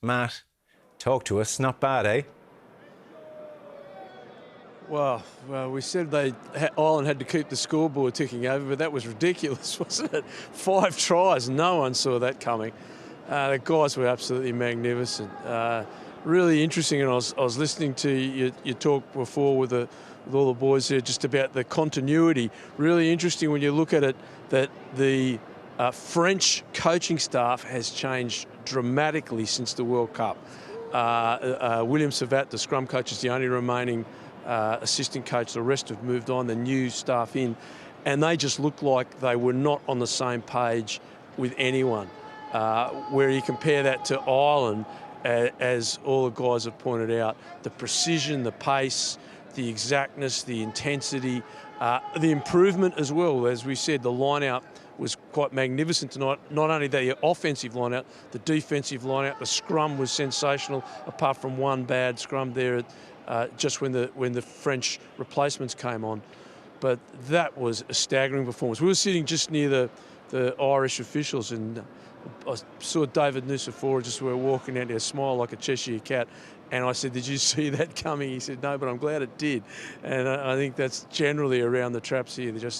Matt, talk to us. Not bad, eh? Well, we said Ireland had to keep the scoreboard ticking over, but that was ridiculous, wasn't it? 5 tries, no one saw that coming. The guys were absolutely magnificent. Really interesting, and I was listening to your talk before with all the boys here just about the continuity. Really interesting when you look at it that the French coaching staff has changed dramatically since the World Cup. William Savat, the scrum coach, is the only remaining assistant coach. The rest have moved on, the new staff in, and they just look like they were not on the same page with anyone. Where you compare that to Ireland, as all the guys have pointed out, the precision, the pace, the exactness, the intensity, the improvement as well. As we said, the line-out was quite magnificent tonight. Not only the offensive line-out, the defensive line-out, the scrum was sensational, apart from one bad scrum there just when the French replacements came on. But that was a staggering performance. We were sitting just near the Irish officials, and I saw David Nucifora just were walking out there, smile like a Cheshire cat. And I said, "Did you see that coming?" He said, "No, but I'm glad it did." And I think that's generally around the traps here. They're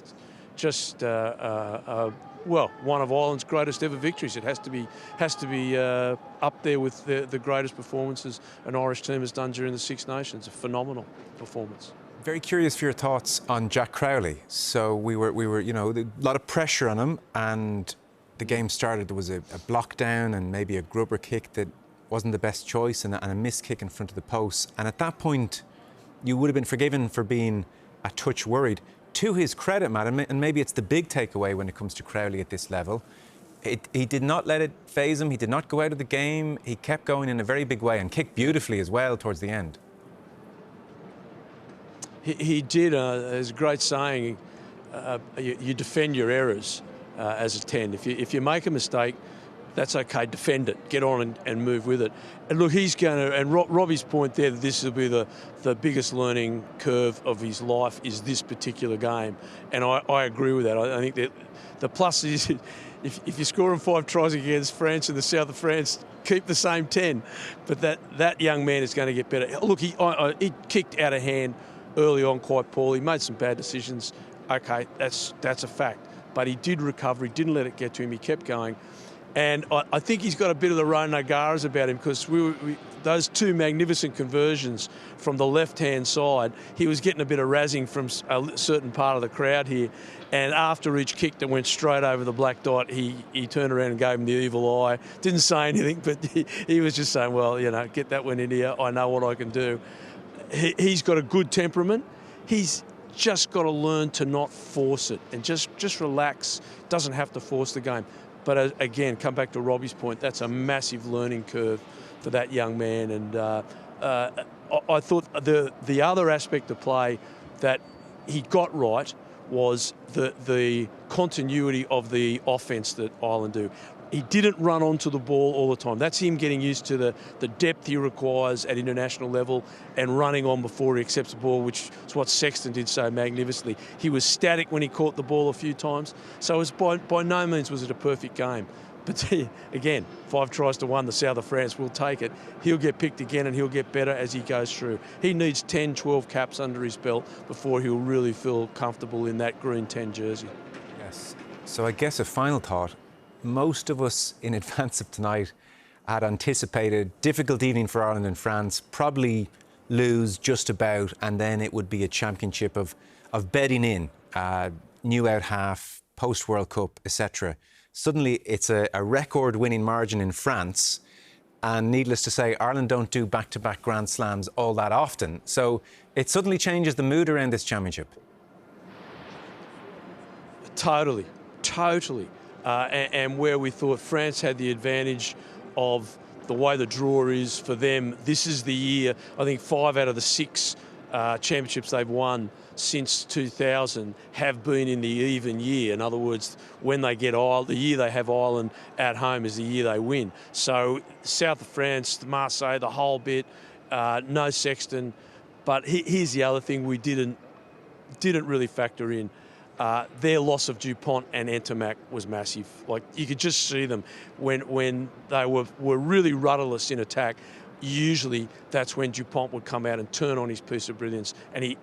one of Ireland's greatest ever victories. It has to be up there with the greatest performances an Irish team has done during the Six Nations. A phenomenal performance. Very curious for your thoughts on Jack Crowley. So we were, a lot of pressure on him, and the game started. There was a block down and maybe a grubber kick that wasn't the best choice, and a missed kick in front of the post. And at that point, you would have been forgiven for being a touch worried. To his credit, Matt, and maybe it's the big takeaway when it comes to Crowley at this level, he did not let it faze him. He did not go out of the game. He kept going in a very big way and kicked beautifully as well towards the end. He did. There's a great saying, you defend your errors as a 10. If you make a mistake, that's okay, defend it, get on and move with it. And look, he's going to, and Robbie's point there, that this will be the biggest learning curve of his life is this particular game. And I agree with that. I think that the plus is if you're scoring 5 tries against France in the south of France, keep the same 10. But that young man is going to get better. Look, he kicked out of hand early on quite poorly, made some bad decisions. Okay, that's a fact. But he did recover, he didn't let it get to him, he kept going. And I think he's got a bit of the Ron Nagaras about him, because those 2 magnificent conversions from the left-hand side, he was getting a bit of razzing from a certain part of the crowd here. And after each kick that went straight over the black dot, he turned around and gave him the evil eye. Didn't say anything, but he was just saying, well, get that one in here. I know what I can do. He's got a good temperament. He's just got to learn to not force it and just relax. Doesn't have to force the game. But again, come back to Robbie's point, that's a massive learning curve for that young man. And I thought the other aspect of play that he got right was the continuity of the offence that Ireland do. He didn't run onto the ball all the time. That's him getting used to the depth he requires at international level and running on before he accepts the ball, which is what Sexton did so magnificently. He was static when he caught the ball a few times. So it was by no means was it a perfect game. But again, 5 tries to 1, the south of France will take it. He'll get picked again and he'll get better as he goes through. He needs 10, 12 caps under his belt before he'll really feel comfortable in that green 10 jersey. Yes. So I guess a final thought. Most of us in advance of tonight had anticipated difficult evening for Ireland and France, probably lose just about, and then it would be a championship of bedding in, new out half, post-World Cup, etc. Suddenly it's a record-winning margin in France, and needless to say, Ireland don't do back-to-back Grand Slams all that often. So it suddenly changes the mood around this championship. Totally. And where we thought France had the advantage of the way the draw is for them, this is the year. I think 5 out of the 6 championships they've won since 2000 have been in the even year. In other words, when they get Ireland, the year they have Ireland at home is the year they win. So south of France, Marseille, the whole bit, no Sexton. But here's the other thing we didn't really factor in. their loss of Dupont and Entomac was massive. Like, you could just see them when they were really rudderless in attack. Usually that's when Dupont would come out and turn on his piece of brilliance, and he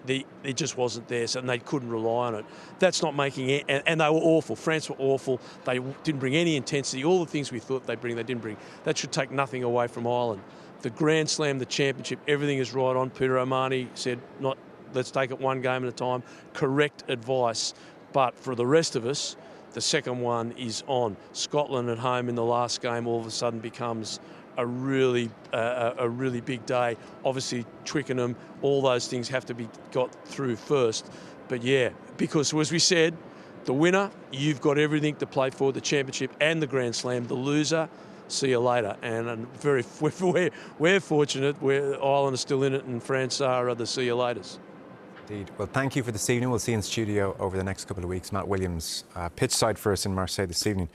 just wasn't there, so they couldn't rely on it. That's not making it, and they were awful. France were awful. They didn't bring any intensity. All the things we thought they'd bring, they didn't bring. That should take nothing away from Ireland. The Grand Slam, the championship, everything is right on. Peter O'Mahony said, let's take it one game at a time. Correct advice. But for the rest of us, the second one is on. Scotland at home in the last game all of a sudden becomes a really big day. Obviously, Twickenham, all those things have to be got through first. But yeah, because as we said, the winner, you've got everything to play for, the championship and the Grand Slam. The loser, see you later. And we're fortunate. Ireland is still in it, and France are the see you laters. Indeed. Well, thank you for this evening. We'll see you in studio over the next couple of weeks. Matt Williams, pitch side for us in Marseille this evening.